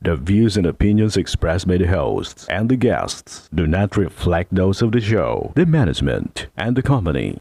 The views and opinions expressed by the hosts and the guests do not reflect those of the show, the management, and the company.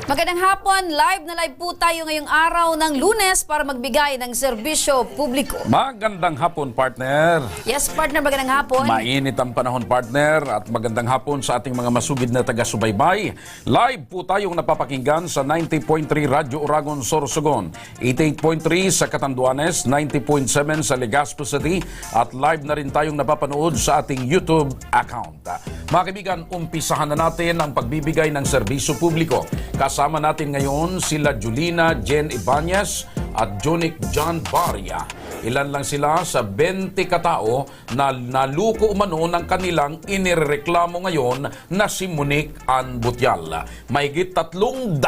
Magandang hapon, live na live po tayo ngayong araw ng Lunes para magbigay ng serbisyo publiko. Magandang hapon, partner. Yes, partner, magandang hapon. Mainit ang panahon, partner, at magandang hapon sa ating mga masugid na taga-subaybay. Live po tayong napapakinggan sa 90.3 Radyo Uragon, Sorsogon, 88.3 sa Catanduanes, 90.7 sa Legazpo City, at live na rin tayong napapanood sa ating YouTube account. Mga kaibigan, umpisahan na natin ang pagbibigay ng serbisyo publiko. Kasama natin ngayon sila Julina Jen Ibanez at Jonic John Baria. Ilan lang sila sa 20 katao na naluko umano ng kanilang inireklamo ngayon na si Monique Ann Butial. Mahigit 300,000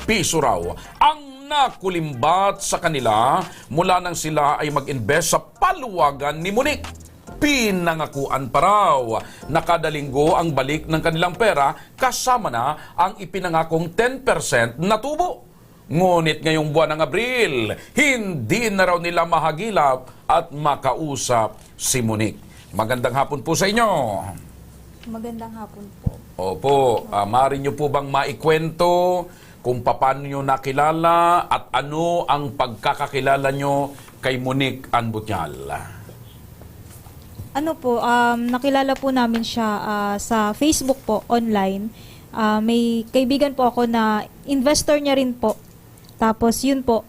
piso raw ang nakulimbat sa kanila mula nang sila ay mag-invest sa paluwagan ni Monique. Pinangakuan pa raw na kada linggo ang balik ng kanilang pera kasama na ang ipinangakong 10% na tubo. Ngunit ngayong buwan ng Abril, hindi na raw nila mahagilap at makausap si Monique. Magandang hapon po sa inyo. Magandang hapon po. Opo, maaari nyo po bang maikwento kung paano nyo nakilala at ano ang pagkakakilala nyo kay Monique Ann Butial? Ano po, nakilala po namin siya sa Facebook po, online. May kaibigan po ako na investor niya rin po. Tapos yun po,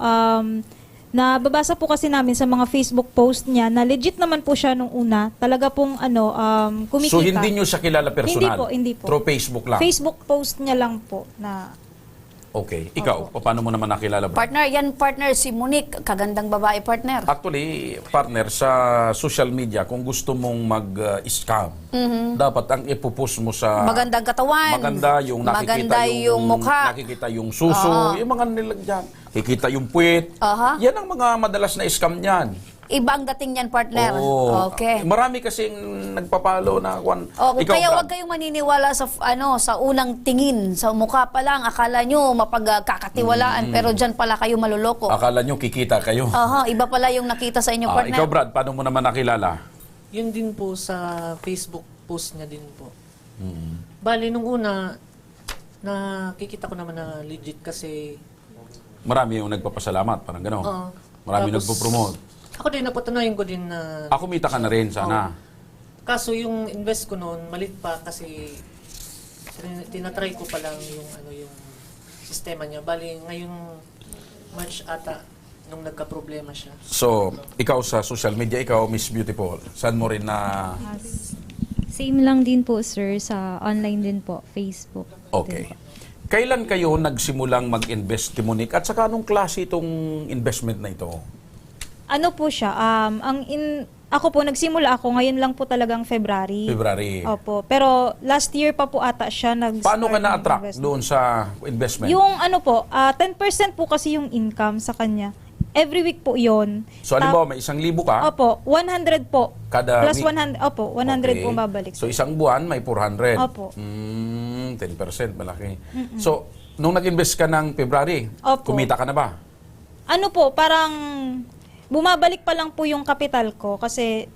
nababasa po kasi namin sa mga Facebook post niya na legit naman po siya nung una. Talaga pong kumikita. So hindi nyo siya kilala personal? Hindi po. Through Facebook lang? Facebook post niya lang po na... Okay. Ikaw, paano mo naman nakilala, bro? Partner, yan partner si Monique. Kagandang babae, partner. Actually, partner, sa social media, kung gusto mong mag-scam, dapat ang ipupost mo sa... Magandang katawan. Maganda yung nakikita Maganda yung mukha. Nakikita yung suso, yung mga nilagyan. Kikita yung puwit. Yan ang mga madalas na scam niyan. Ibang dating yan, partner. Oo. Okay. Marami kasing nagpapalo na... Okay, Ikaw, kaya Brad, huwag kayong maniniwala sa unang tingin. Sa mukha pa lang, akala nyo mapagkakatiwalaan, pero dyan pala kayo maluloko. akala nyo kikita kayo. Iba pala yung nakita sa inyo, partner. Ikaw, Brad, paano mo naman nakilala? Yun din po sa Facebook post niya din po. Bali, nung una, nakikita ko naman na legit kasi... Marami yung nagpapasalamat, parang gano'n. Oo. Marami Tapos, nagpo-promote. Ako din, napatunayan ko din na... Kumita ka na rin, sana. Kaso yung invest ko noon, malit pa kasi tinatry ko pa lang yung sistema niya. Bali, ngayong March ata, nung nagka-problema siya. So, ikaw sa social media, ikaw, Miss Beautiful, saan mo rin na... Same lang din po, sir, sa online din po, Facebook. Okay. Kailan kayo nagsimulang mag-invest, Monique? At saka anong klase itong investment na ito? Ano po siya, ako po, nagsimula ako, ngayon lang po talagang February. February. Opo. Pero last year pa po ata siya nag-start. Paano ka ng na-attract investment. doon sa investment? Yung 10% po kasi yung income sa kanya. Every week po yon. So, halimbawa, may 1,000 ka? Opo, 100 po. Kada Plus week? 100, opo, 100 po babalik. So, isang buwan, may 400. Opo. 10%, malaki. So, nung nag-invest ka ng February, Opo. kumita ka na ba? Ano po, parang bumabalik pa lang po yung kapital ko kasi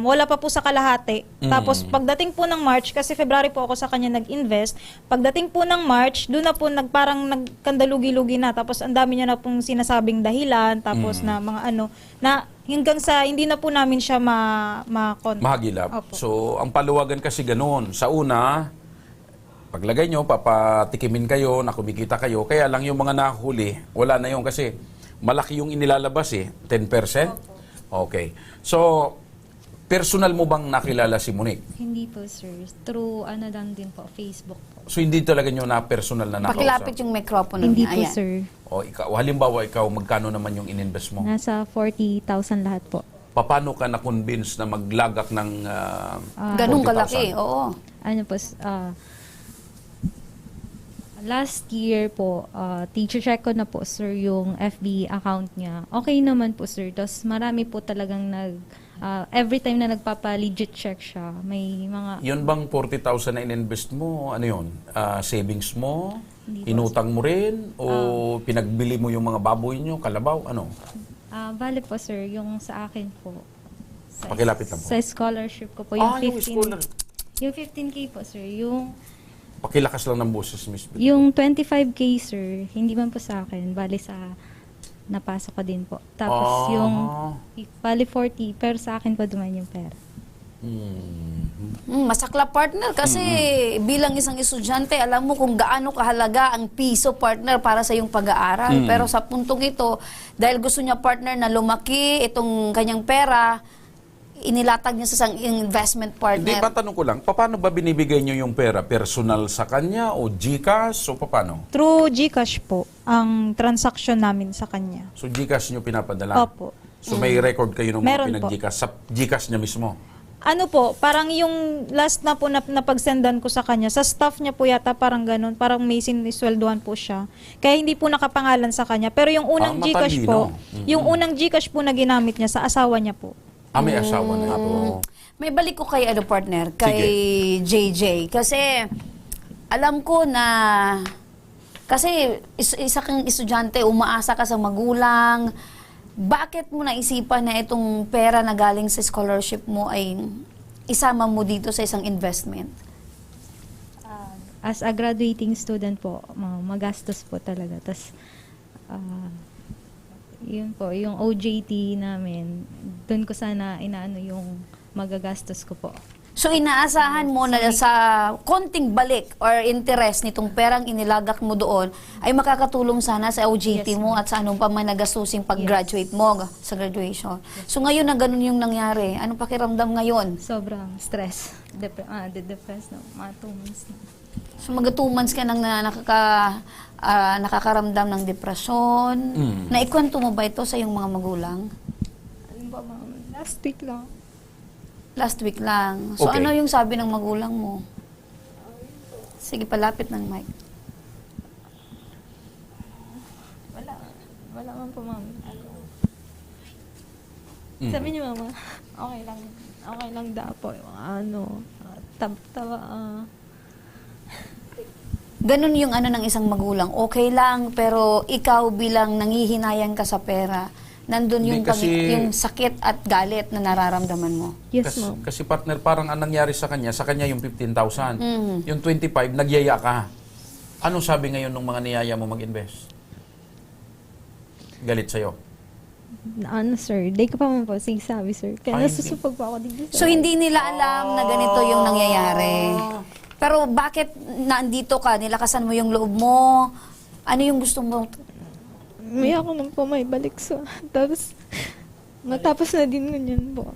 wala pa po sa kalahati. Tapos pagdating po ng March, kasi February po ako sa kanya nag-invest, pagdating po ng March, doon na po parang nagkandalugi-lugi na. Tapos ang dami niya na pong sinasabing dahilan, tapos na mga na hanggang sa hindi na po namin siya ma-contact. Mahagilap. Opo. So, ang paluwagan kasi ganun. Sa una, paglagay nyo, papatikimin kayo, na kumikita kayo. Kaya lang yung mga nahuli, wala na yung kasi malaki yung inilalabas 10%. Okay. So, personal mo bang nakilala si Monique? Hindi po, sir. Through lang din po, Facebook po. So, hindi talaga nyo na personal na nakausap? Pakilapit yung microphone Hindi niya. po, Ayan. sir. O, halimbawa, ikaw, magkano naman yung ininvest mo? Nasa 40,000 lahat po. Paano ka na-convince na maglagak ng Ganun 40,000? kalaki, oo. Ano po, last year po, teacher check ko na po, sir, yung FB account niya. Okay naman po, sir. Tapos marami po talagang every time na nagpapa-legit check siya, may mga Yun bang 40,000 na ininvest mo, ano yun? Savings mo? Hindi po. Inutang mo rin? O pinagbili mo yung mga baboy nyo, kalabaw? Ano? bale po sir, yung sa akin po. Pakilapit lang po. Sa scholarship ko po, yung Yung 15, scholar. yung 15K po sir, Pakilakas lang ng boses, Miss. yung 25K sir, hindi man po sa akin, bale sa napasok ko din po. Tapos yung bale 40, pero sa akin po duman yung pera. Masakla partner kasi bilang isang estudyante, alam mo kung gaano kahalaga ang piso partner para sa iyong pag-aaral. Pero sa puntong ito, dahil gusto niya partner na lumaki itong kanyang pera, inilatag niya sa isang investment Hindi, partner. matanong ko lang, paano ba binibigay nyo yung pera? Personal sa kanya o GCash o paano? Through GCash po, ang transaction namin sa kanya. So GCash nyo pinapadala? Opo. So may record kayo ng mga Meron po. pinag-GCash sa GCash niya mismo? Ano po, parang yung last na po na napagsendan ko sa kanya, sa staff niya po yata parang ganun, parang may sinisweldohan po siya. Kaya hindi po nakapangalan sa kanya. Pero yung unang GCash po, yung unang GCash po na ginamit niya sa asawa niya po. May asawa na ito. May balik ko kay partner, kay JJ. Kasi alam ko na kasi isa kang estudyante, umaasa ka sa magulang. Bakit mo naisipan na itong pera na galing sa scholarship mo ay isama mo dito sa isang investment? As a graduating student po, magastos po talaga. Tapos, yun po, yung OJT namin, doon ko sana inaano yung magagastos ko po. So inaasahan mo na sa konting balik or interest nitong perang inilagak mo doon ay makakatulong sana sa OJT Yes, mo at sa anong pa man nagastusin pag-graduate mo sa graduation. So ngayon na ganun yung nangyari, anong pakiramdam ngayon? Sobrang stress. Depressed na. Mga 2 months na. So mag 2 months ka nang nakakaramdam ng depresyon. Naikwento mo ba ito sa iyong mga magulang? Ano ba, ma'am? Last week lang. Last week lang. So Okay. ano yung sabi ng magulang mo? Sige, palapit ng mic. Wala man po, ma'am. Sabi niyo, mama, okay lang daw po. Ganun yung ano ng isang magulang. Okay lang, pero ikaw bilang nangihinayang ka sa pera, nandun yung, Hindi, kasi- yung sakit at galit na nararamdaman mo. Yes, Kasi, ma'am. kasi partner, parang ang nangyari sa kanya yung 15,000. Yung 25, nagyaya ka. Ano sabi ngayon ng mga niyaya mo mag-invest? Galit sa'yo? Sir, di ko pa man po sabi, sir. Kaya Ay, nasusupag po ako dito, sir. So hindi nila alam na ganito yung nangyayari. Pero bakit nandito ka? Nilakasan mo yung loob mo? Ano yung gusto mo? May ako nang po may balik sa. Tapos, matapos na din ganyan po.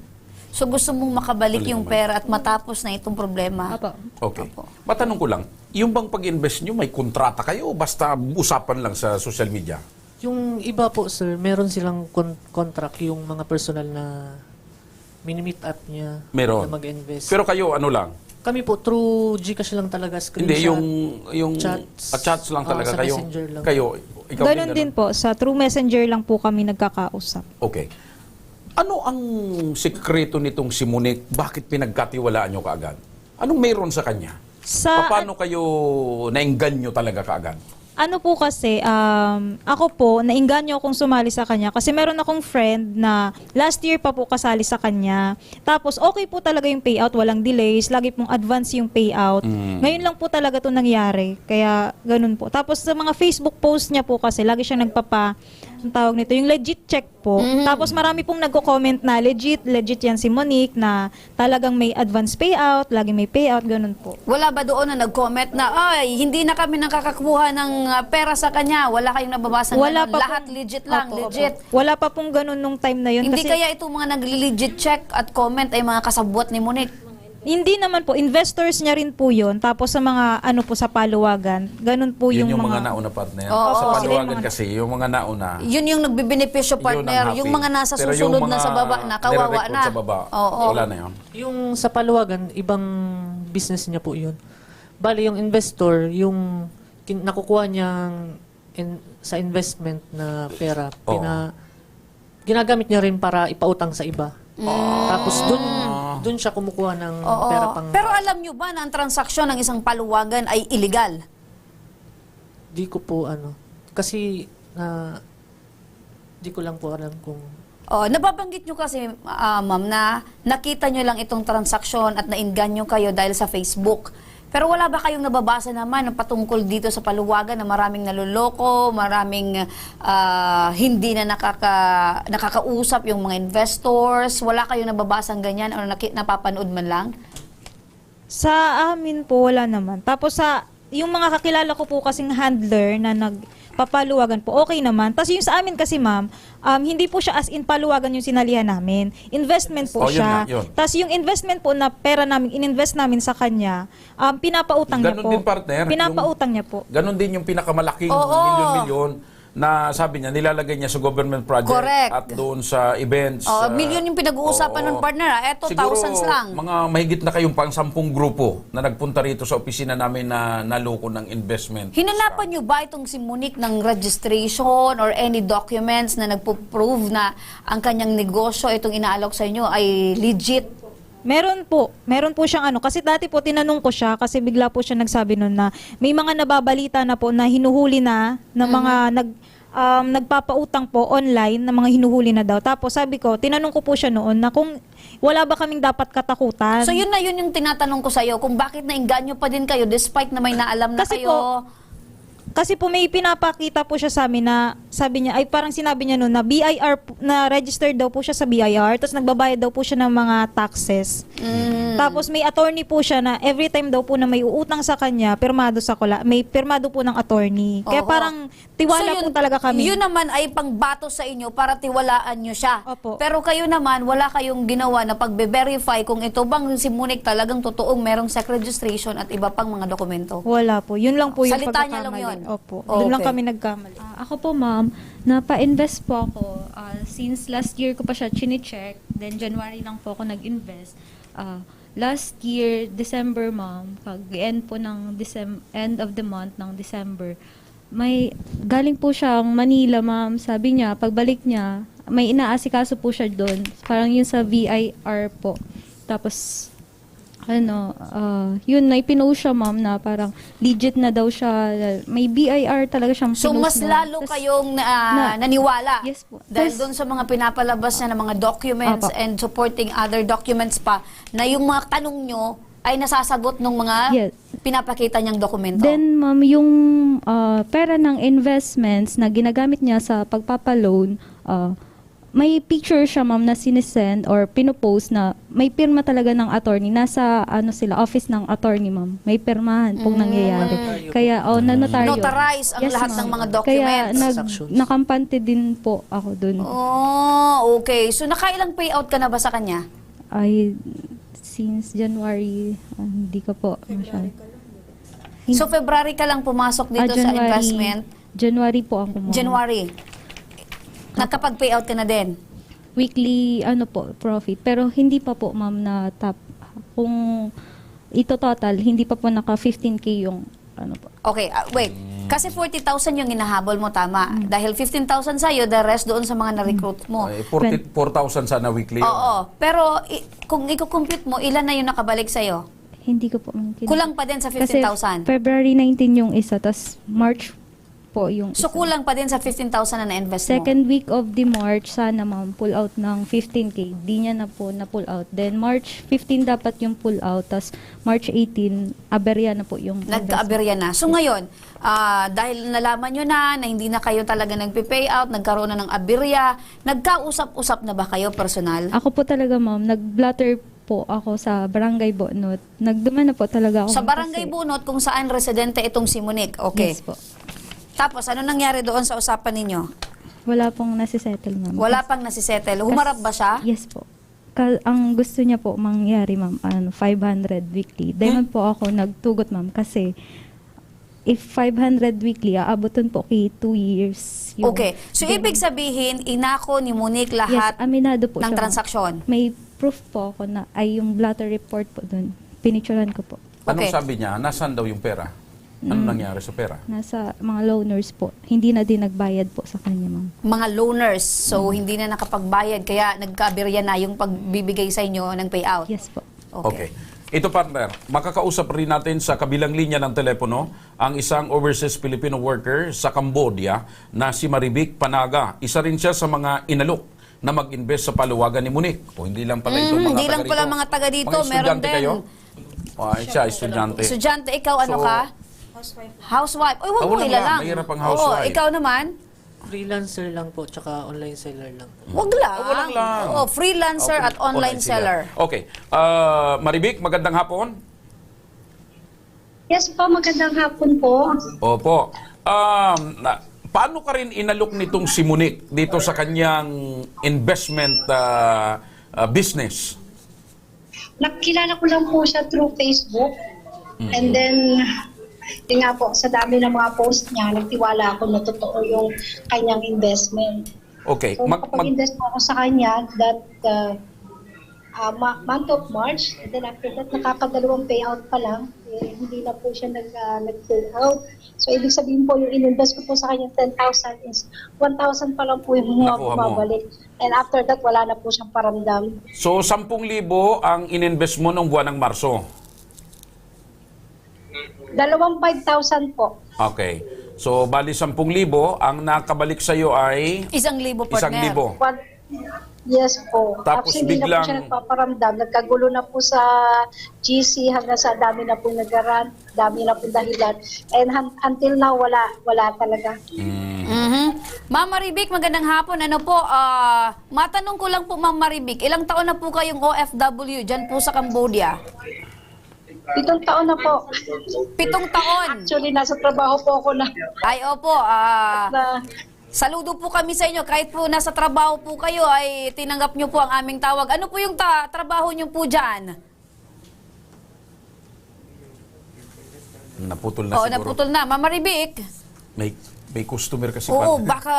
So gusto mong makabalik yung pera at matapos na itong problema? Apa. Okay. Opo. Matanong ko lang, yung bang pag-invest nyo, may kontrata kayo o basta usapan lang sa social media? Yung iba po, sir, meron silang contract, yung mga personal na mini-meet up niya Meron. na mag-invest. Pero kayo, ano lang? Kami po, through GCash lang talaga, screenshot. Hindi, yung chats. chats lang talaga Sa kayo. Messenger lang. Kayo, ikaw Ganon din po, sa True Messenger lang po kami nagkakausap. Okay. Ano ang sikreto nitong si Monique? Bakit pinagkatiwalaan nyo kaagad? Anong meron sa kanya? Paano kayo naengganyo talaga kaagad? Ano po kasi, ako po, nainganyo akong sumali sa kanya kasi meron akong friend na last year pa po kasali sa kanya. Tapos okay po talaga yung payout, walang delays, lagi pong advance yung payout. Ngayon lang po talaga ito nangyari, kaya ganun po. Tapos sa mga Facebook post niya po kasi, lagi siyang ang tawag nito, yung legit check po. Tapos marami pong nagko-comment na legit yan si Monique na talagang may advance payout, lagi may payout, ganun po. Wala ba doon na nag-comment na, ay, hindi na kami nakakakuha ng pera sa kanya? Wala kayong nababasa Wala ganun? pa Lahat pong- legit lang, Opo, legit. opo. Wala pa pong ganun nung time na yun. Hindi kasi kaya itong mga nag-legit check at comment ay mga kasabwat ni Monique? Hindi naman po, investors niya rin po yun. Tapos sa mga ano po sa paluwagan, ganun po Yun yung, yung mga nauna partner. Oo, sa sila yung paluwagan mga- kasi, yung mga nauna, Yun yung nagbibenepisyo partner. yun ang happy. Yung mga nasa Pero susunod yung na sa baba na, kawawa nire-record na. sa baba, Oo. wala na yun. Yung sa paluwagan, ibang business niya po yun. Bali, yung investor, yung nakukuha niyang sa investment na pera, Oo. ginagamit niya rin para ipautang sa iba. Tapos dun siya kumukuha ng Oo. pera pang... Pero alam nyo ba na ang transaksyon ng isang paluwagan ay illegal? Di ko po kasi di ko lang po alam kung... Oh, nababanggit nyo kasi, ma'am, na nakita nyo lang itong transaksyon at nainganyo kayo dahil sa Facebook. Pero wala ba kayong nababasa naman ng patungkol dito sa paluwagan na maraming naluloko, maraming hindi na nakakausap yung mga investors? Wala kayong nababasang ganyan o napapanood man lang? Sa amin po, wala naman. Tapos yung mga kakilala ko po kasing handler na nagpapaluwagan po, okay naman. Tapos yung sa amin kasi ma'am, hindi po siya as in paluwagan yung sinalihan namin. Investment po Yun siya. na, yun. Tapos yung investment po na pera namin, ininvest namin sa kanya, pinapautang niya Ganon po. din, partner, Pinapautang niya po. Ganon din yung pinakamalaking Oo. milyon-milyon na sabi niya, nilalagay niya sa government project Correct. at doon sa events. Oh, milyon yung pinag-uusapan oo. ng partner. Eto, Siguro, thousands lang. mga mahigit na kayong pang 10 grupo na nagpunta rito sa opisina namin na naloko ng investment. Hinanapan nyo ba itong si Monique ng registration or any documents na nagpo-prove na ang kanyang negosyo, itong inaalok sa inyo, ay legit? Meron po siyang kasi dati po tinanong ko siya kasi bigla po siya nagsabi noon na may mga nababalita na po na hinuhuli na mga nagpapautang po online na mga hinuhuli na daw. Tapos sabi ko, tinanong ko po siya noon na kung wala ba kaming dapat katakutan. So yun yung tinatanong ko sa'yo, kung bakit nainganyo pa din kayo despite na may naalam na Kasi kayo. Kasi po may pinapakita po siya sa amin na sabi niya, ay parang sinabi niya noon na BIR, na registered daw po siya sa BIR, tapos nagbabayad daw po siya ng mga taxes. Tapos may attorney po siya na every time daw po na may uutang sa kanya, pirmado may pirmado po ng attorney. Kaya Oo. parang tiwala po talaga kami. Yun naman ay pangbato sa inyo para tiwalaan nyo siya. Opo. Pero kayo naman, wala kayong ginawa na pagbe-verify kung ito bang si Monique talagang totoong merong SEC registration at iba pang mga dokumento. Wala po. Yun lang po yung Salita niya lang pagkakamali. yun? Opo. Oh, Doon lang okay. kami nagkamali. Ako po, ma'am, napa-invest po ako. Since last year ko pa siya chine-check, then January lang po ako nag-invest. Last year, December, ma'am, pag-end po ng end of the month ng December, galing po siyang Manila, ma'am. Sabi niya, pagbalik niya, may inaasikaso po siya doon. Parang yun sa VIR po. Tapos, yun, pinost siya, ma'am, na parang legit na daw siya. May BIR talaga siyang So, pinost, mas ma'am. lalo Tas- kayong naniwala. Yes po. Dahil Tas- doon sa mga pinapalabas na ng mga documents Apo. and supporting other documents pa, na yung mga tanong nyo ay nasasagot ng mga Yes. pinapakita niyang dokumento. Then, ma'am, yung pera ng investments na ginagamit niya sa pagpapaloan, may picture siya, ma'am, na sinesend or pinopost na may pirma talaga ng attorney. Nasa, office ng attorney, ma'am. May pirmahan pong nangyayari. Notaryo. Kaya, notaryo. Notarize ang lahat ng mga documents. Kaya, Transactions. nakampante din po ako dun. Oh, okay. So, nakailang payout ka na ba sa kanya? Ay, since January, hindi ko po masyado. So, February ka lang pumasok dito sa investment. January po ako, ma'am. January. Nakapag-payout ka na din. Weekly profit, pero hindi pa po, ma'am, na top. Kung ito total, hindi pa po naka 15K yung po. Okay, wait. Kasi 40,000 yung hinahabol mo, tama. Dahil 15,000 sa'yo, the rest doon sa mga na-recruit mo. 4,000 sana weekly. yun. Oo. Pero kung i-compute mo, ilan na yung nakabalik sa'yo? Hindi ko po mungkin. Kulang pa din sa Kasi 15,000. February 19 yung isa, tas March po yung So, isa. kulang pa din sa 15,000 na na-invest mo. Second week of the March, sana, ma'am, pull out ng 15K. Di niya na po na pull out. Then March 15 dapat yung pull out, tas March 18, aberya na po yung investment. Nagka-aberya na. So ngayon, dahil nalaman nyo na hindi na kayo talaga nagpe-payout, nagkaroon na ng aberya, nagkausap-usap na ba kayo personal? Ako po talaga, ma'am, nag-blatter po ako sa Barangay Bonot. Nagduman na po talaga ako. Sa ma'am, Barangay kasi- Bunot, kung saan residente itong si Monique. Okay. Yes po. Tapos, ano nangyari doon sa usapan ninyo? Wala pong nasisettle, ma'am. Wala pang nasisettle. Humarap ba siya? Yes po. Ang gusto niya po mangyari, ma'am, 500 weekly. Dahil po ako nagtugot, ma'am, kasi if 500 weekly, aabotin po kay 2 years. Okay. So, ibig sabihin, inako ni Monique Yes, lahat aminado po ng siya, ma'am. transaksyon. May proof po ako na ay yung blatter report po doon. Pinicturean ko po. Anong Okay. sabi niya? Nasaan daw yung pera? Ano nangyari sa pera? Nasa mga loaners po. Hindi na din nagbayad po sa kanya, ma'am. Mga loaners, so hindi na nakapagbayad, kaya nagkabirya na yung pagbibigay sa inyo ng payout. Yes po. Okay. Ito partner, makakausap rin natin sa kabilang linya ng telepono ang isang overseas Filipino worker sa Cambodia na si Marivic Panaga. Isa rin siya sa mga inalok na mag-invest sa paluwagan ni Monique. O hindi lang pala itong mga Hindi taga lang pala rito. mga taga dito, Mga meron estudyante din. kayo? Siya, estudyante. Estudyante, ikaw ano So, ka? Housewife. Uy, huwag mo wala ilalang. nga, mahirap ang Oo, housewife. ikaw naman? Freelancer lang po, tsaka online seller lang po. Huwag lang. walang lang. Oo, freelancer at online seller. Okay. Marivic, magandang hapon. Yes po, magandang hapon po. Opo. Paano ka rin inalok nitong si Monique dito sa kanyang investment business? Nakilala ko lang po siya through Facebook. And then, yun nga po, sa dami ng mga post niya, nagtiwala ako na totoo yung kanyang investment. Okay. So, makapag-invest po ako sa kanya that month of March. And then after that, nakakadalawang payout pa lang. Hindi na po siya nag-payout. So, ibig sabihin po, yung in-invest ko po sa kanya 10,000 is 1,000 pa lang po yung mga Nakuha mo. bumabalik. And after that, wala na po siyang paramdam. So, 10,000 ang ininvest mo nung buwan ng Marso. 5,000 po. Okay. So, bali 10,000, ang nakabalik sa iyo ay 1,000 partner. 1,000. Yes po. Tapos hindi na biglang- po siya nagpaparamdam. Nagkagulo na po sa GC hanggang sa dami na po nagaran, dami na po dahilan. And until now, wala talaga. Ma'am Marivic, magandang hapon. Ano po, matanong ko lang po, Ma'am Marivic, ilang taon na po kayong OFW dyan po sa Cambodia? 7 taon na po. 7 taon. Actually, nasa trabaho po ako na, Ay, opo. Saludo po kami sa inyo. Kahit po nasa trabaho po kayo, ay tinanggap nyo po ang aming tawag. Ano po yung trabaho nyo po dyan? Naputol na Oo, siguro. naputol na. Ma'am Marivic. May customer kasi. Oo, partner. baka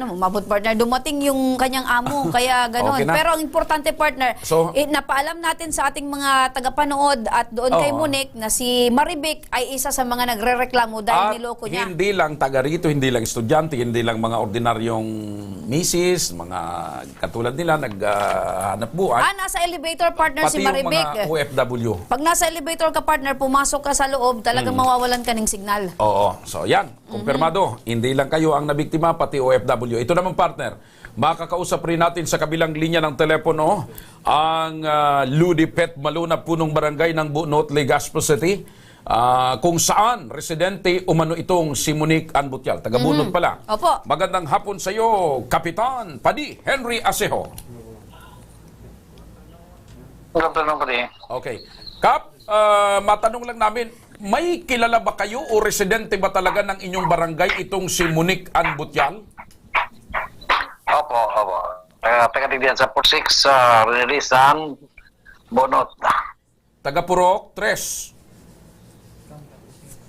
umabot partner, dumating yung kanyang amo, kaya gano'n. Okay na. Pero ang importante partner, So- napaalam natin sa ating mga tagapanood at doon kay Oo. Monique na si Marivic ay isa sa mga nagrereklamo dahil At niloko niya. hindi lang taga rito, hindi lang estudyante, hindi lang mga ordinaryong misis, mga katulad nila, naghanap buhay. Nasa elevator partner Pati si yung Marivic. mga OFW. Pag nasa elevator ka partner, pumasok ka sa loob, talagang mawawalan ka ng signal. Oo. So, yan. Kumpirmado. Hindi lang kayo ang nabiktima, pati OFW. Ito naman, partner. Makakausap rin natin sa kabilang linya ng telepono ang Ludi Pet Maluna, punong barangay ng Bunot, Legazpo City. Kung saan residente umano itong si Monique Anbutial. Taga Bunot pala. Opo. Magandang hapon sa iyo, Kapitan Padi Henry Asejo. Tanong ko din. Okay. Kap, matanong lang namin, may kilala ba kayo o residente ba talaga ng inyong barangay itong si Monique Anbutial? Opo. Taga-tigdiyan sa Pursik sa Rilisan, Bonot. Taga Purok, 3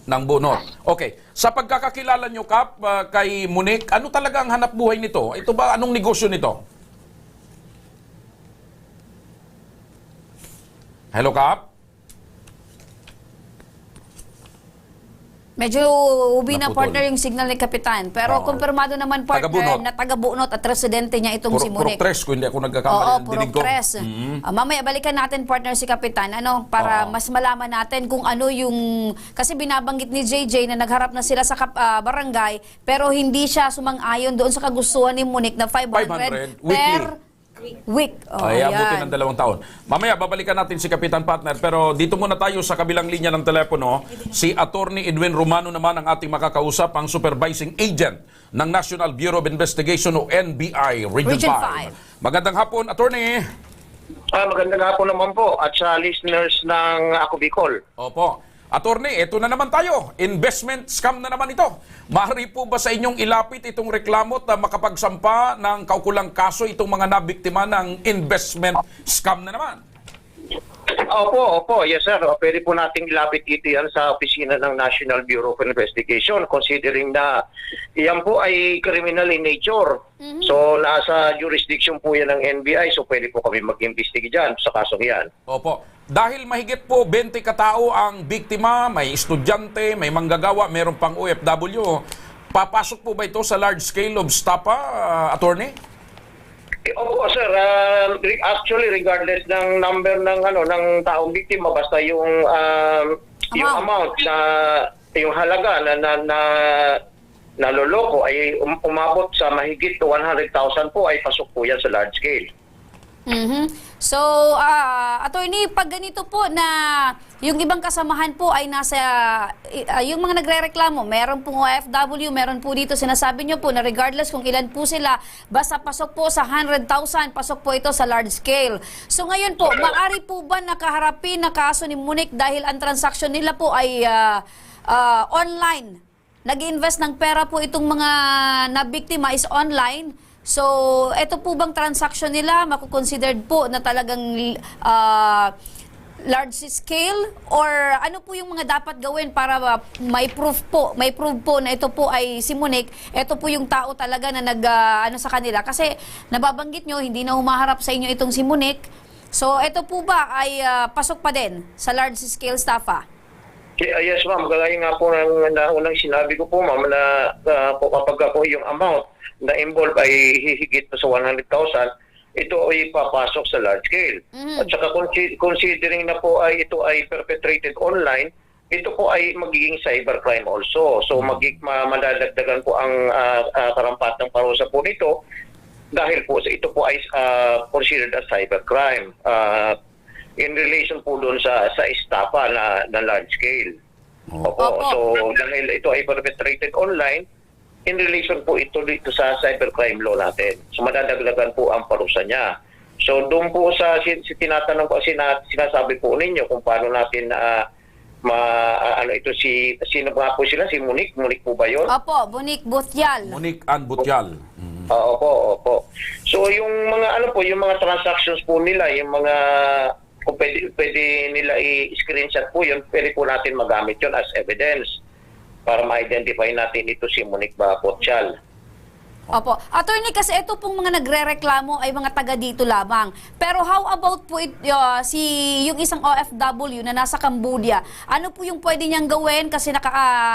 ng Bunot. Okay. Sa pagkakakilala nyo, Kap, kay Monique, ano talaga ang hanap buhay nito? Ito ba, anong negosyo nito? Hello, Kap? Medyo ubi na Naputol. partner yung signal ni Kapitan. Pero Oo. kumpirmado naman partner Taga-Bunot. na taga-Bunot at residente niya itong si Purok Monique. 3, kung hindi ako nagkakamali Oo, ng puro dinig ko. tres. Mamaya balikan natin partner si Kapitan para Oo. mas malaman natin kung ano yung kasi binabanggit ni JJ na nagharap na sila sa barangay pero hindi siya sumang-ayon doon sa kagustuhan ni Monique na 500 per week. Oh, Ay, abutin yan. ng 2 taon. Mamaya, babalikan natin si Kapitan Partner. Pero dito muna tayo sa kabilang linya ng telepono. Si Attorney Edwin Romano naman ang ating makakausap, ang supervising agent ng National Bureau of Investigation o NBI Region Region 5. Magandang hapon, Attorney. Magandang hapon naman po at sa listeners ng Ako Bicol. Opo. Attorney, ito na naman tayo. Investment scam na naman ito. Maaari po ba sa inyong ilapit itong reklamo at makapagsampa ng kaukulang kaso itong mga nabiktima ng investment scam na naman? Opo, yes sir. Pwede po nating ilapit dito yan sa opisina ng National Bureau of Investigation considering na yan po ay criminal in nature. So nasa jurisdiction po yan ng NBI so pwede po kami mag-investigate dyan sa kasong yan. Opo. dahil mahigit po 20 katao ang biktima, may estudyante, may manggagawa, meron pang OFW, papasok po ba ito sa large scale of stapa, attorney? Opo, sir. Actually, regardless ng number ng taong biktima, basta yung amount na yung halaga na naloloko ay umabot sa mahigit 100,000 po, ay pasok po yan sa large scale. So, attorney, pag ganito po na yung ibang kasamahan po ay nasa, yung mga nagre-reklamo, meron pong OFW, meron po dito, sinasabi nyo po na regardless kung ilan po sila, basta pasok po sa 100,000, pasok po ito sa large scale. So ngayon po, maaari po ba nakaharapin na kaso ni Monique dahil ang transaction nila po ay online? Nag-invest ng pera po itong mga nabiktima is online. So, ito po bang transaction nila makukonsidered po na talagang large scale? Or ano po yung mga dapat gawin para may proof po na ito po ay si Monique, ito po yung tao talaga na sa kanila? Kasi nababanggit nyo, hindi na humaharap sa inyo itong si Monique. So, ito po ba ay pasok pa din sa large scale staffa? Yes, ma'am. Gaya nga po ng unang sinabi ko po, ma'am, na kapag po yung amount na involved ay hihigit pa sa 100,000, ito ay papasok sa large scale. At saka considering na po ay ito ay perpetrated online, ito po ay magiging cybercrime also. So madadagdagan po ang karampatang parusa po nito dahil po ito po ay considered as cybercrime in relation po doon sa estapa na large scale. Opo. So dahil ito ay perpetrated online, in relation po ito dito sa cybercrime law natin. So madadagdagan po ang parusa niya. So doon po sa tinatanong ko, sinasabi po ninyo kung paano natin sino nga po sila? Si Monique? Monique po ba yun? Opo, Monique Butial. Monique Ann Butial. Opo. So yung mga yung mga transactions po nila, yung mga kung pwede nila i-screenshot po yun, pwede po natin magamit yun as evidence para ma-identify natin ito si Monique Butial. Opo. Attorney, kasi ito pong mga nagre-reklamo ay mga taga dito lamang. Pero how about po yung isang OFW na nasa Cambodia? Ano po yung pwede niyang gawin? Kasi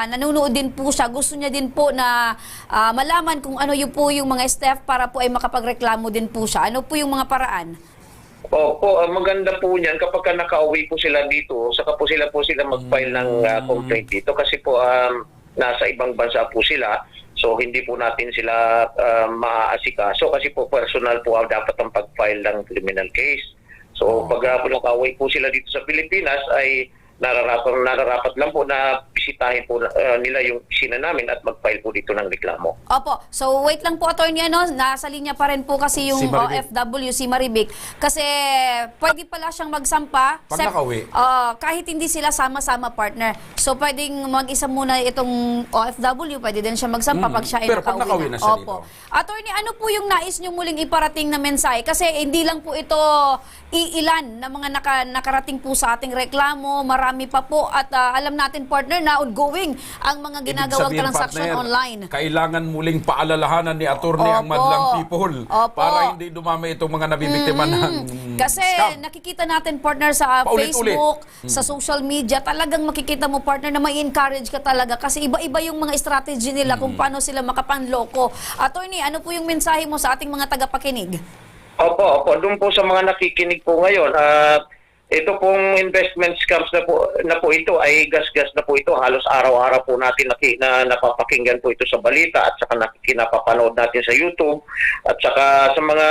nanonood din po siya. Gusto niya din po na malaman kung ano po yung mga step para po ay makapagreklamo din po siya. Ano po yung mga paraan? Opo, maganda po niyan kapag nakauwi po sila dito, saka po sila mag-file ng complaint dito kasi po nasa ibang bansa po sila. So hindi po natin sila maaasikaso kasi po personal po dapat ang pag-file ng criminal case. So pag nakauwi po sila dito sa Pilipinas ay nararapat lang po na bisitahin po nila yung opisina namin at mag-file po dito ng reklamo. Opo. So wait lang po, attorney, nasa linya pa rin po kasi yung OFW, si Marivic. Kasi pwede pala siyang magsampa Pag nakauwi. kahit hindi sila sama-sama partner. So pwedeng mag-isa muna itong OFW, pwede din siya magsampa pag siya ay Pero pag nakauwi na siya Opo. dito. Attorney, ano po yung nais niyo muling iparating na mensahe? Kasi hindi lang po ito iilan na mga nakarating po sa ating reklamo, marami pa po at alam natin, partner, na ongoing ang mga ginagawang transaction online. Kailangan muling paalalahanan ni attorney ang madlang people para hindi dumami itong mga nabibiktima ng Kasi scam. nakikita natin, partner, sa Paulit-ulit. Facebook, sa social media, talagang makikita mo, partner, na may encourage ka talaga kasi iba-iba yung mga strategy nila kung paano sila makapanloko. Attorney, ano po yung mensahe mo sa ating mga tagapakinig? Opo. Doon po sa mga nakikinig po ngayon, ito pong investment scams na po ito ay gas-gas na po ito. Halos araw-araw po natin napapakinggan po ito sa balita at saka napapanood natin sa YouTube at saka sa mga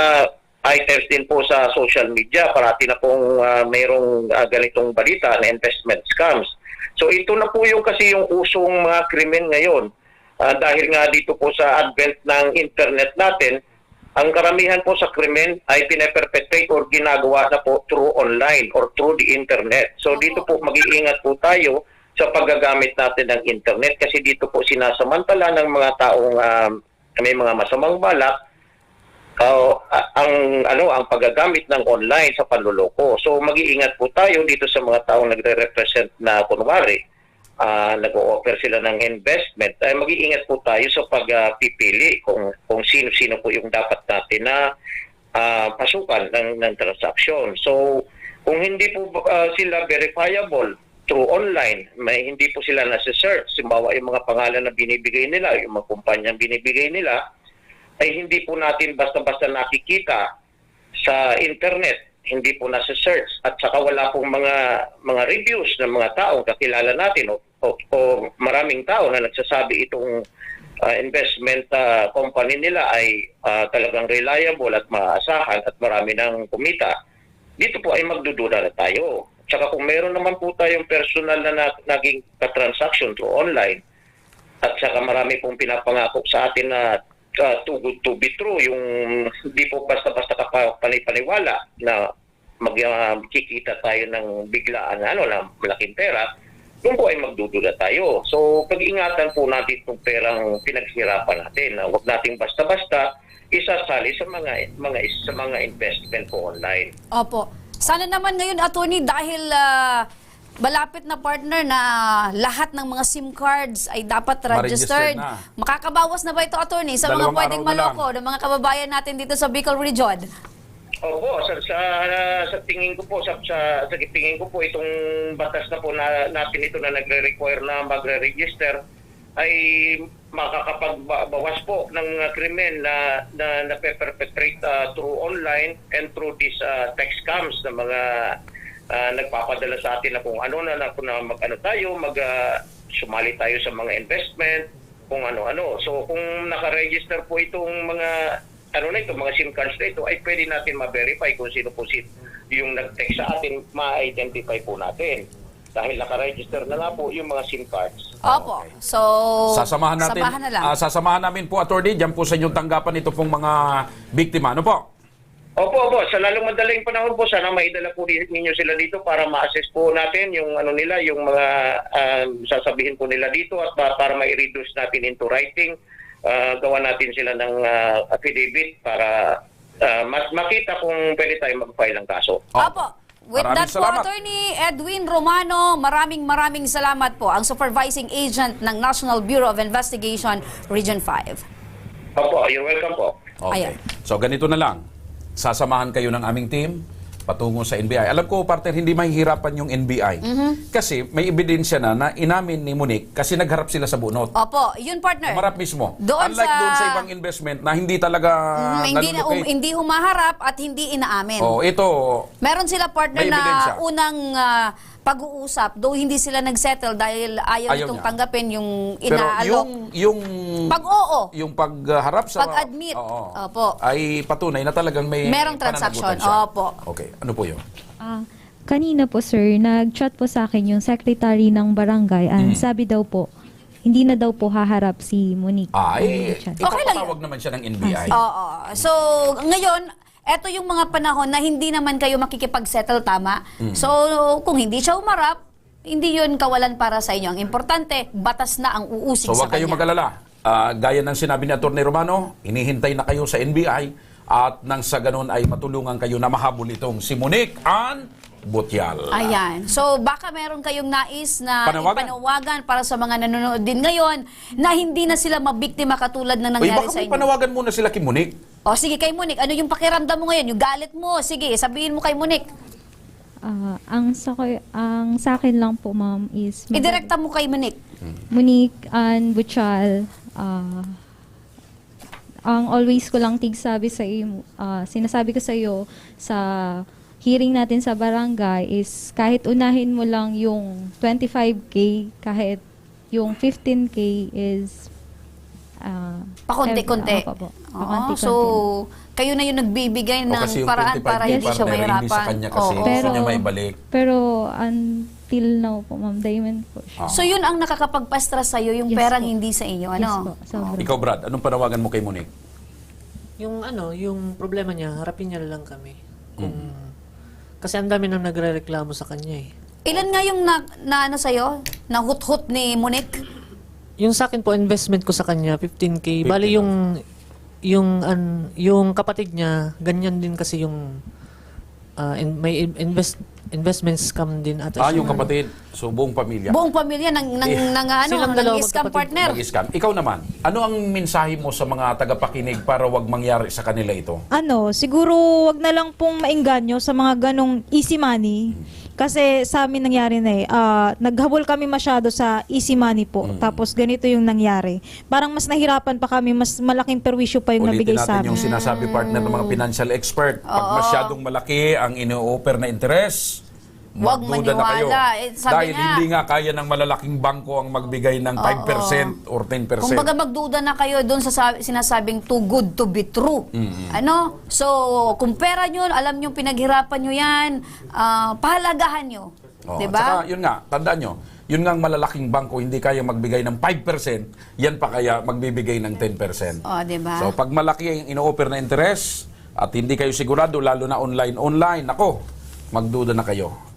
items din po sa social media. Parati na pong mayroong ganitong balita na investment scams. So ito na po kasi yung usong mga krimen ngayon. Dahil nga dito po sa advent ng internet natin, ang karamihan po sa krimen ay pinaperpetrate or ginagawa na po through online or through the internet. So dito po mag-iingat po tayo sa paggagamit natin ng internet kasi dito po sinasamantala ng mga taong may mga masamang balak ang paggagamit ng online sa panloloko. So mag-iingat po tayo dito sa mga taong nagre-represent na kunwari nag-o-offer sila ng investment, ay mag-iingat po tayo sa pagpipili kung sino-sino po yung dapat natin na pasukan ng transaksyon. So, Kung hindi po sila verifiable through online, may hindi po sila nasa-search. Simbawa yung mga pangalan na binibigay nila, yung mga kumpanyang binibigay nila, ay hindi po natin basta-basta nakikita sa internet, hindi po nasa-search. At saka wala pong mga reviews ng mga taong kakilala natin o maraming tao na nagsasabi itong investment company nila ay talagang reliable at maasahan at marami ng kumita. Dito po ay magdududa na tayo. Tsaka kung meron naman po tayong personal na naging transaction through online at saka marami pong pinapangako sa atin na too good to be true, yung hindi po basta-basta panipaniwala na magkikita tayo ng biglaan na malaking pera, doon po ay magdududa tayo. So pag-ingatan po natin itong perang pinaghirapan natin na huwag nating basta-basta isasali sa mga investment po online. Opo. Sana naman ngayon, attorney, dahil malapit na partner na lahat ng mga SIM cards ay dapat registered. Ma-registered na. Makakabawas na ba ito, attorney, sa mga Dalawang pwedeng araw na maloko ng mga kababayan natin dito sa Bicol Region? Opo, sa tingin ko po, sa tingin ko po itong batas na po natin ito na nagre-require na magre-register ay makakapagbawas po ng krimen na nape-perpetrate through online and through these text scams na mga nagpapadala sa atin na kung sumali tayo sa mga investment, kung ano-ano. So kung naka-register po itong mga mga SIM cards na ito, ay pwede natin ma-verify kung sino po yung nag-text sa atin, ma-identify po natin. Dahil naka-register na nga po yung mga SIM cards. Opo. So, Sasamahan natin. na lang. Sasamahan namin po, attorney, diyan po sa inyong tanggapan ito pong mga biktima. Ano po? Opo. Sa lalong madaling panahon po, sana maidala po ninyo sila dito para ma-assess po natin yung yung mga sasabihin po nila dito at para ma-reduce natin into writing. Gawa natin sila ng affidavit para makita kung pwede tayo mag-file ng kaso. Opo. With Maraming that po, salamat. Attorney Edwin Romano, maraming salamat po, ang Supervising Agent ng National Bureau of Investigation, Region 5. Opo, you're welcome po. Okay. Ayan. So ganito na lang. Sasamahan kayo ng aming team patungo sa NBI. Alam ko, partner, hindi mahihirapan yung NBI. Kasi may ebidensya na inamin ni Monique kasi nagharap sila sa bunot. Opo, yun partner. Marap mismo. Doon Unlike sa- doon sa ibang investment na hindi talaga nalulocate. hindi humaharap at hindi inaamin. Oh, ito, Meron sila partner May na ebidensya. unang pag-uusap, though hindi sila nagsettle dahil ayaw Ayaw itong niya. tanggapin yung pero inaalok. yung Pag-oo. yung pagharap sa Pag-admit. Oo. Opo. ay patunay na talagang may Merong transaction. pananagutan siya. Opo. Okay, ano po yun? Kanina po sir, nag-chat po sa akin yung secretary ng barangay. Sabi daw po, hindi na daw po haharap si Monique. Ay, Chat. Okay lang ipapatawag naman siya ng NBI. Oo. So, ngayon, eto yung mga panahon na hindi naman kayo makikipag-settle, tama? So, kung hindi siya umarap, hindi yun kawalan para sa inyo. Ang importante, batas na ang uusig So sa huwag kayong kanya. mag-alala. Gaya ng sinabi ni Atty. Romano, hinihintay na kayo sa NBI at nang sa ganun ay matulungan kayo na mahabol itong si Monique Ann Butyal. Ayan. So, baka meron kayong nais na Panawagan. ipanawagan para sa mga nanonood din ngayon na hindi na sila mabiktima katulad ng Uy, nangyari baka sa may inyo. panawagan muna sila kay Monique. O, sige, kay Monique, ano yung pakiramdam mo ngayon? Yung galit mo? Sige, sabihin mo kay Monique. Ang sa akin lang po ma'am is Idirekta mo kay Monique. Monique Ann Butyal, ang always ko lang tigsabi sa iyo, sinasabi ko sa iyo sa hearing natin sa barangay is kahit unahin mo lang yung 25K, kahit yung 15K is Pakunti-kunti. Opo, Oo, so, kayo na yung nagbibigay ng kasi yung paraan 25 para hindi siya partner, mahirapan. hindi sa kanya kasi Oo. gusto niya may balik. Pero until now po ma'am, diamond po siya. So, yun ang nakakapagpa-stress sa'yo, yung Yes perang po. hindi sa inyo, Yes ano? po, sobra. Ikaw, Brad, anong panawagan mo kay Monique? Yung problema niya, harapin niya lang kami. Kasi ang dami nang nagrereklamo sa kanya eh. Ilan nga yung na ano sa'yo? Na hut-hut ni Monique? Yung sa akin po, investment ko sa kanya, 15K. Bali yung kapatid niya, ganyan din kasi yung may investment scam din ata Yung siya. kapatid, so buong pamilya. Buong pamilya ng silang dalawa scam magkapatid. partner. Nag-scam. Ikaw naman, ano ang mensahe mo sa mga tagapakinig para wag mangyari sa kanila ito? Siguro wag na lang pong maengganyo sa mga ganong easy money. Kasi sa amin nangyari na naghabol kami masyado sa easy money po. Tapos ganito yung nangyari. Parang mas nahirapan pa kami, mas malaking perwisyo pa yung Ulitin nabigay sa natin amin. yung sinasabi partner ng mga financial expert. Pag masyadong malaki ang ino-offer na interest, Huwag magduda na kayo. maniwala. Sabi Dahil nga, hindi nga kaya ng malalaking bangko ang magbigay ng 5% or 10%. kumbaga magduda na kayo doon sa sinasabing too good to be true. So, kung pera nyo, alam nyo, pinaghirapan nyo yan, pahalagahan nyo. Diba? Saka, yun nga, tandaan nyo, yun nga ang malalaking bangko, hindi kaya magbigay ng 5%, yan pa kaya magbibigay ng 10%. Diba? So, pag malaki ang ino-offer na interest, at hindi kayo sigurado, lalo na online, nako, magduda na kayo.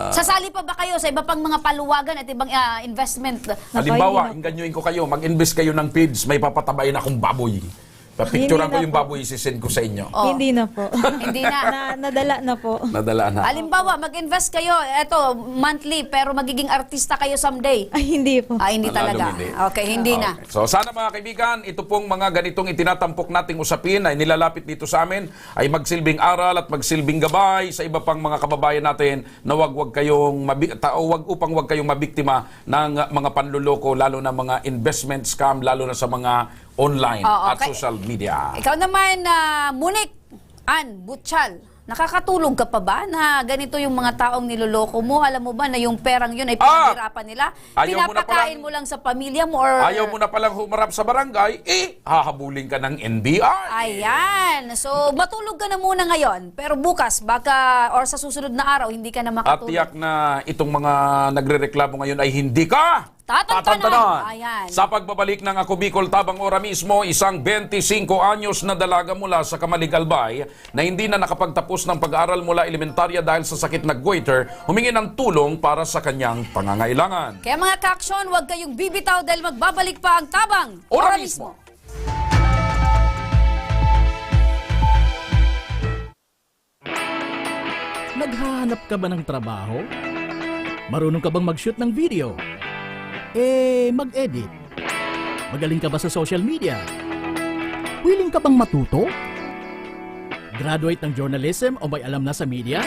Sasali pa ba kayo sa iba pang mga paluwagan at ibang investment? Halimbawa, inganyoin ko kayo, mag-invest kayo ng PIDS, may papatabayin akong baboy. Papicturean ko Hindi na yung po. baboy, isisend ko sa inyo. Hindi na po. Hindi na. Nadala na po. Nadala na. Halimbawa, mag-invest kayo, eto, monthly, pero magiging artista kayo someday. Ay, hindi po. Hindi Lalong talaga. hindi. Okay, hindi na. Okay. So sana mga kaibigan, ito pong mga ganitong itinatampok nating usapin ay nilalapit dito sa amin ay magsilbing aral at magsilbing gabay sa iba pang mga kababayan natin na wag kayong wag kayong mabiktima ng mga panluloko, lalo na mga investment scam, lalo na sa mga online at Okay. social media. Ikaw naman, Monique Ann Butchal, nakakatulog ka pa ba na ganito yung mga taong niloloko mo? Alam mo ba na yung perang yun ay pinaghirapan nila? Ayaw mo na Pinapakain palang- mo lang sa pamilya mo or... Ayaw mo na palang humarap sa barangay, hahabulin ka ng NBI. Ayan. So, matulog ka na muna ngayon. Pero bukas, baka, or sa susunod na araw, hindi ka na At makatulog. tiyak na itong mga nagrereklamo ngayon ay hindi ka Tatantanan. Ayan. Sa pagbabalik ng Ako Bicol Tabang Ora mismo, isang 25 anyos na dalaga mula sa Kamalig Albay na hindi na nakapagtapos ng pag-aaral mula elementarya dahil sa sakit na goiter, humingi ng tulong para sa kanyang pangangailangan. Kaya mga ka-aksyon, huwag kayong bibitaw dahil magbabalik pa ang Tabang Ora mismo. Naghahanap ka ba ng trabaho? Marunong ka bang mag-shoot ng video? Mag-edit? Magaling ka ba sa social media? Willing ka bang matuto? Graduate ng journalism o may alam na sa media?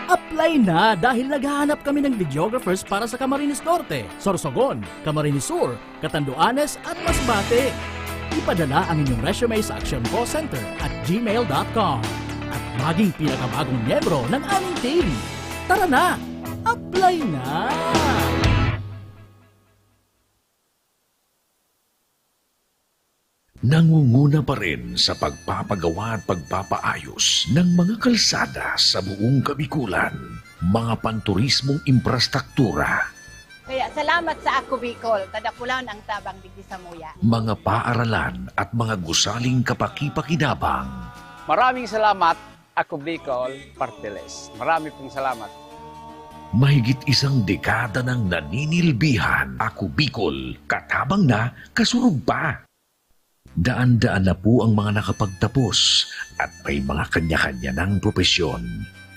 Apply na dahil naghahanap kami ng videographers para sa Camarines Norte, Sorsogon, Camarines Sur, Catanduanes at Masbate. Ipadala ang inyong resume sa Action Call Center at gmail.com at maging pinakabagong miyembro ng aming team. Tara na! Apply na! Nangunguna pa rin sa pagpapagawa at pagpapaayos ng mga kalsada sa buong Kabikulan, mga panturismong infrastruktura, Kaya salamat sa Ako Bicol, kadakulaon ang tabang digdi sa muya. mga paaralan at mga gusaling kapakipakinabang. Maraming salamat, Ako Bicol Partiles. Marami pong salamat. Mahigit isang dekada ng naninilbihan, Ako Bicol, katabang na, kasurog pa. Daan-daan na po ang mga nakapagtapos at may mga kanya-kanya ng propesyon.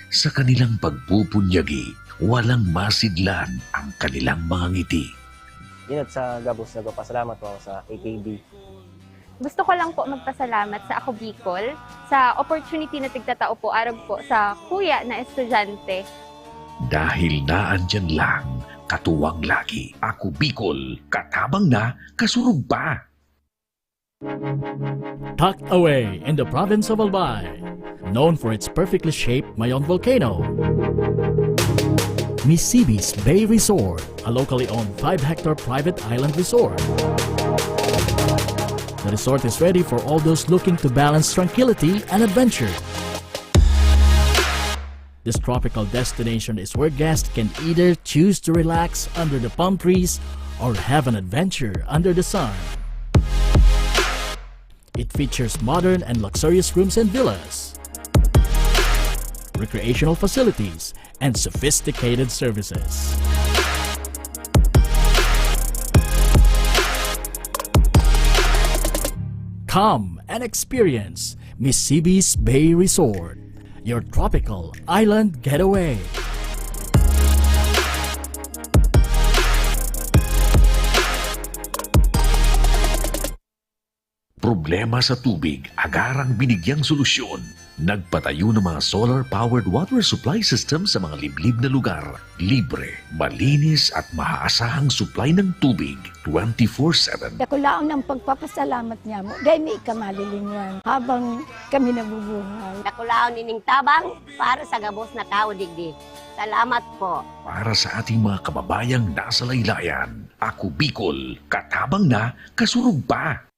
Sa kanilang pagpupunyagi, walang masidlan ang kanilang mga ngiti. Inat sa Gabos, nagpapasalamat po ako sa AKB. Gusto ko lang po magpasalamat sa Ako Bicol sa opportunity na tigtatao po arag po sa kuya na estudyante. Dahil naandyan lang, katuwang lagi, Ako Bicol, katabang na, kasurog pa. Tucked away in the province of Albay, known for its perfectly shaped Mayon volcano, Misibis Bay Resort, a locally owned 5-hectare private island resort. The resort is ready for all those looking to balance tranquility and adventure. This tropical destination is where guests can either choose to relax under the palm trees or have an adventure under the sun. It features modern and luxurious rooms and villas, recreational facilities, and sophisticated services. Come and experience Misibis Bay Resort. your tropical island getaway. Problema sa tubig, agarang binigyang solusyon. Nagpatayo ng mga solar-powered water supply system sa mga liblib na lugar. Libre, malinis at maaasahang supply ng tubig 24/7. Dakulaon ng pagpapasalamat niya mo. Dahil may ikamalilingan habang kami nabubuhay. Dakulaon nining tabang para sa gabos na tao digdi. Salamat po. Para sa ating mga kababayang nasa laylayan, Ako Bicol, katabang na, kasurug pa.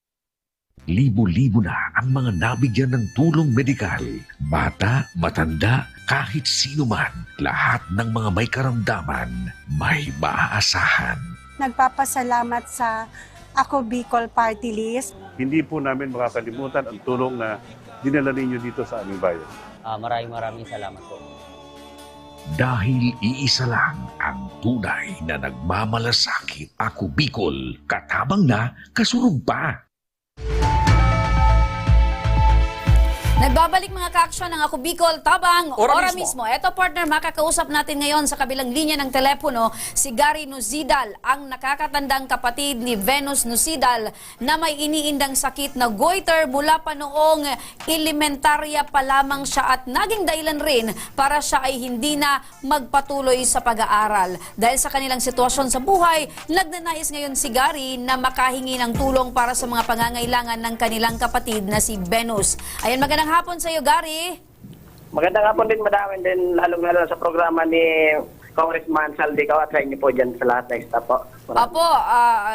Libo-libo na ang mga nabigyan ng tulong medikal. Bata, matanda, kahit sino man, lahat ng mga may karamdaman, may maaasahan. Nagpapasalamat sa Ako Bicol Party List. Hindi po namin makakalimutan ang tulong na dinala ninyo dito sa aming bayan. Maraming salamat po. Dahil iisa lang ang tunay na nagmamalasakit. Ako Bicol, katabang na, kasurug pa. Nagbabalik mga ka-aksyon ng Ako Bicol, Tabang, Ora mismo. Eto partner, makakausap natin ngayon sa kabilang linya ng telepono si Gary Nusidal, ang nakakatandang kapatid ni Venus Nusidal na may iniindang sakit na goiter mula pa noong elementarya pa lamang siya at naging dahilan rin para siya ay hindi na magpatuloy sa pag-aaral. Dahil sa kanilang sitwasyon sa buhay, nagnanais ngayon si Gary na makahingi ng tulong para sa mga pangangailangan ng kanilang kapatid na si Venus. Ayan, magandang hapon sa iyo, Gary. Magandang hapon din, madam, and then lalong-lalo sa programa ni Congressman Saldico at sa inyo po dyan sa lahat ng staff po. Apo,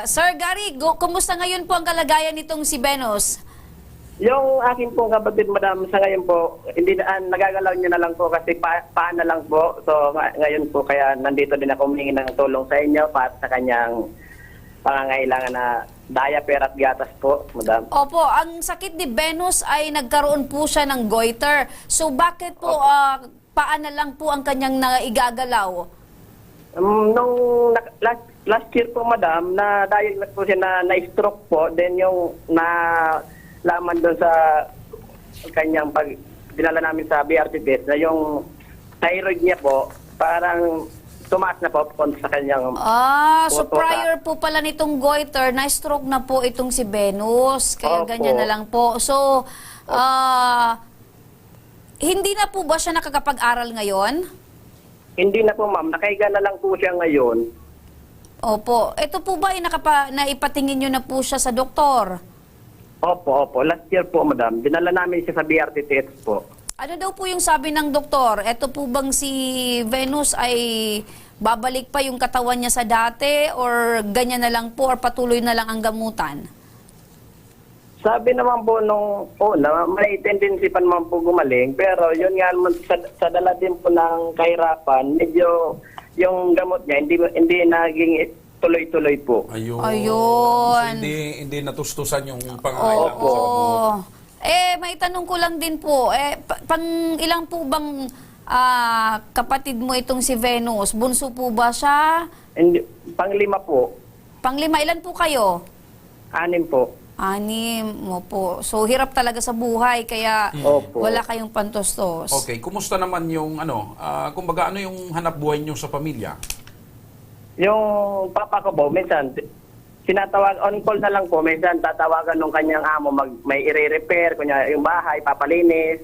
Sir Gary, kumusta ngayon po ang kalagayan nitong si Venus? Yung akin pong kapatid, madam, sa ngayon po, hindi nagagalaw niya na lang po kasi paan na lang po. So ngayon po, kaya nandito din ako humingi ng tulong sa inyo para sa kanyang pangangailangan na diaper at gatas po, madam. Opo, ang sakit ni Venus ay nagkaroon po siya ng goiter. So bakit po paan na lang po ang kanyang naigagalaw? Nung last year po, madam, na diagnose po siya na-stroke po, then yung laman doon sa kanyang dinala namin sa BRT test na yung thyroid niya po, parang tumaas na po sa kanyang... So prior po pala nitong goiter, na-stroke na po itong si Venus. Kaya Opo. ganyan na lang po. So, hindi na po ba siya nakakapag-aral ngayon? Hindi na po, ma'am. Nakahiga na lang po siya ngayon. Opo. Ito po ba ay naipatingin nyo na po siya sa doktor? Opo. Last year po, madam. Dinala namin siya sa BRT test po. Ano daw po yung sabi ng doktor? Ito po bang si Venus ay babalik pa yung katawan niya sa dati or ganyan na lang po or patuloy na lang ang gamutan? Sabi naman po nung una, may tendency pa naman po gumaling. Pero yun nga naman, sa dala din po ng kahirapan, medyo yung gamot niya hindi naging tuloy-tuloy po. Ayun. Ayun. So, hindi natustusan yung pangangailangan Opo. sa gamot. May tanong ko lang din po, pang ilang po bang kapatid mo itong si Venus? Bunso po ba siya? Panglima po. Panglima, ilan po kayo? 6 po. 6 mo po. So, hirap talaga sa buhay, kaya Opo. wala kayong pantustos. Okay, kumusta naman yung kumbaga ano yung hanap buhay niyo sa pamilya? Yung papa ko po, minsan, on call na lang po, minsan tatawagan nung kanyang amo, may i-repair, kunya yung bahay, papalinis.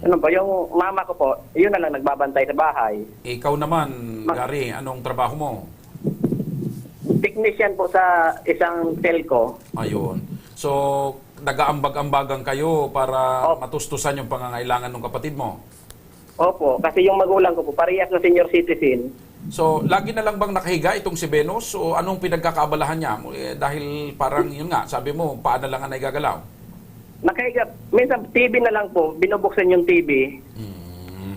Ano po, yung mama ko po, yun na lang nagbabantay sa bahay. Ikaw naman, Gary, anong trabaho mo? Technician po sa isang telco. Ayun. So, nag-aambag-ambagan kayo para matustusan yung pangangailangan ng kapatid mo? Opo, kasi yung magulang ko po, parehas na senior citizen. So, lagi na lang bang nakahiga itong si Venus? O anong pinagkakaabalahan niya? Dahil parang, yun nga, sabi mo, paano lang ang naigagalaw? Nakahiga, minsan TV na lang po, binubuksan yung TV.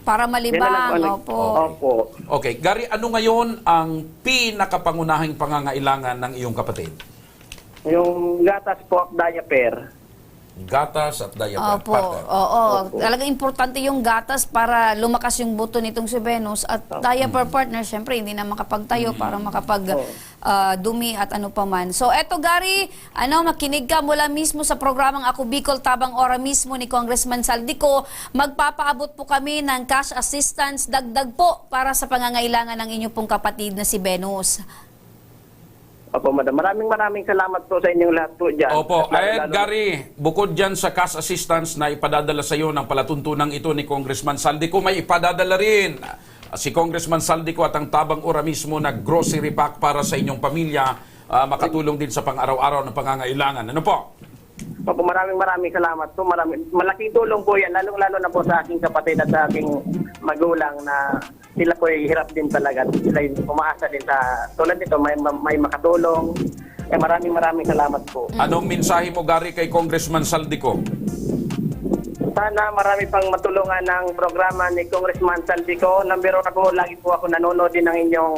Para malibang, Opo. Okay, Gary, ano ngayon ang pinakapangunahing pangangailangan ng iyong kapatid? Yung gatas po at diaper. Gatas at diaper. Opo, oo. Talagang importante yung gatas para lumakas yung buto nitong si Venus. At diaper partner, syempre, hindi na makapagtayo para dumi at ano pa man. So, eto Gary, makinig ka mula mismo sa programang Ako Bicol, tabang ora mismo ni Congressman Saldico. Magpapaabot po kami ng cash assistance, dagdag po para sa pangangailangan ng inyong pong kapatid na si Venus. Opo, madam. Maraming salamat po sa inyong lahat po dyan. Opo. Gary, bukod dyan sa cash assistance na ipadadala sa iyo ng palatuntunang ito ni Congressman Saldico, may ipadadala rin si Congressman Saldico at ang tabang ora mismo na grocery pack para sa inyong pamilya, makatulong din sa pang-araw-araw na pangangailangan. Ano po? Opo, maraming salamat po. Malaking tulong po yan, lalong-lalo na po sa aking kapatid at sa aking magulang na sila po ay hirap din talaga. Sila umaasa din sa tulad nito, may makatulong. Maraming salamat po. Anong mensahe mo, Gary, kay Congressman Saldico? Sana marami pang matulungan ng programa ni Congressman Saldico. Number 1 ako, lagi po ako nanonood din ng inyong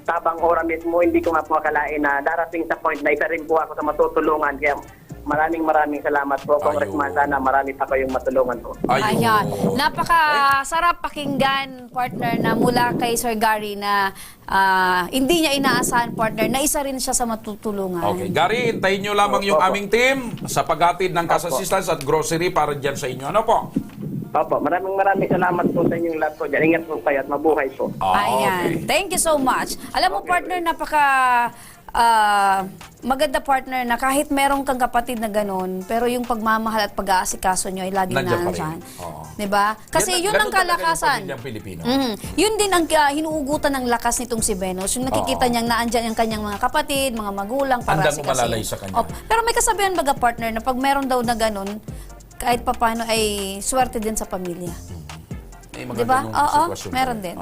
tabang ora mismo. Hindi ko nga po akalain na darating sa point na isa rin po ako sa matutulungan. Kaya maraming salamat po, Congressman. Sana marami pa kayong matulungan po. Ayan. Napakasarap pakinggan, partner, na mula kay Sir Gary na hindi niya inaasahan, partner, na isa rin siya sa matutulungan. Okay. Gary, hintayin nyo lamang yung aming team sa paghatid ng cash assistance at grocery para dyan sa inyo. Ano po? Opo. Maraming salamat po sa inyong lahat po dyan. Ingat po kayo at mabuhay po. Ayan. Okay. Thank you so much. Alam mo, partner, maganda, partner, na kahit merong kang kapatid na ganun, pero yung pagmamahal at pag-aasikaso nyo ay laging nandiyan. Diba? Kasi yun ang kalakasan. Yun din ang hinuugutan ng lakas nitong si Venus. Yung nakikita niyang naandyan ang kanyang mga kapatid, mga magulang, para malalay sa kanya. Pero may kasabihan baga, partner, na pag meron daw na ganun, kahit papano ay swerte din sa pamilya. Diba? Oo, meron din.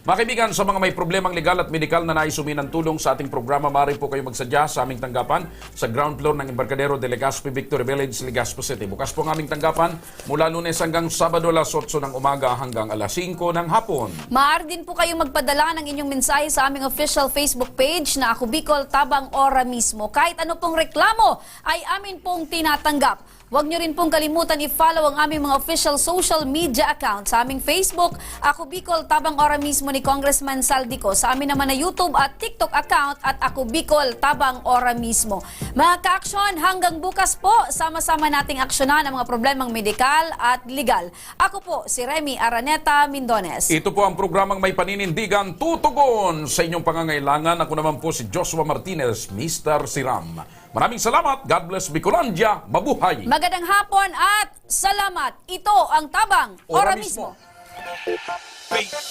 Mga kaibigan, sa mga may problemang legal at medikal na nais humingi ng tulong sa ating programa, maaari po kayo magsadya sa aming tanggapan sa ground floor ng Embarcadero de Legazpi, Victory Village, Legazpi City. Bukas po ang aming tanggapan mula Lunes hanggang Sabado, alas 8 ng umaga hanggang alas 5 ng hapon. Maaari din po kayong magpadala ng inyong mensahe sa aming official Facebook page na Ako Bicol, tabang ora mismo. Kahit ano pong reklamo ay amin pong tinatanggap. Huwag nyo rin pong kalimutan i-follow ang aming mga official social media account. Sa aming Facebook, Ako Bicol, tabang ora mismo ni Congressman Saldico. Sa amin naman na YouTube at TikTok account at Ako Bicol, tabang ora mismo. Mga ka-aksyon, hanggang bukas po, sama-sama nating aksyonan ang mga problemang medikal at legal. Ako po, si Remy Araneta Mindones. Ito po ang programang may paninindigan, tutugon sa inyong pangangailangan. Ako naman po si Joshua Martinez, Mr. Siram. Maraming salamat. God bless Bicolandia. Mabuhay. Magandang hapon at salamat. Ito ang tabang ora mismo.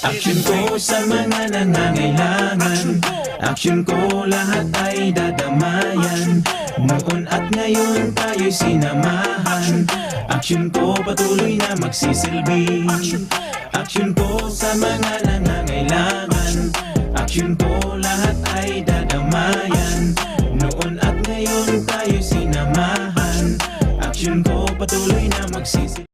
Action ko sa mga nangangailangan. Action ko lahat ay dadamayan. Noon at ngayon tayo'y sinamahan. Action ko patuloy na magsisilbi. Action ko sa mga nangangailangan. Action ko lahat ay dadamayan. Noon at ngayon tayo'y sinamahan. Action ko patuloy na magsisilbi.